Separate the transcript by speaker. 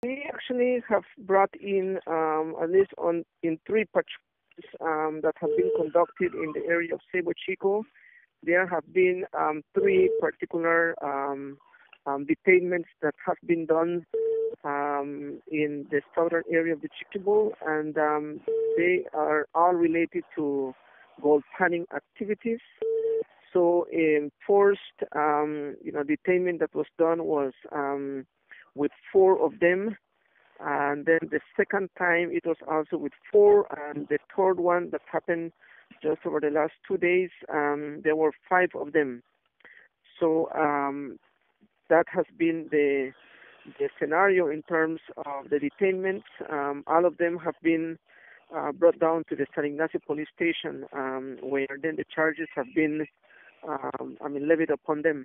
Speaker 1: We actually have brought in at least in three patrols that have been conducted in the area of Cebo Chico. There have been three particular detainments that have been done in the southern area of the Chiquibo, and they are all related to gold panning activities. So, first, detainment that was done was with four of them, and then the second time it was also with four, and the third one that happened just over the last 2 days, there were five of them. So that has been the scenario in terms of the detainments. All of them have been brought down to the San Ignacio police station, where then the charges have been, levied upon them.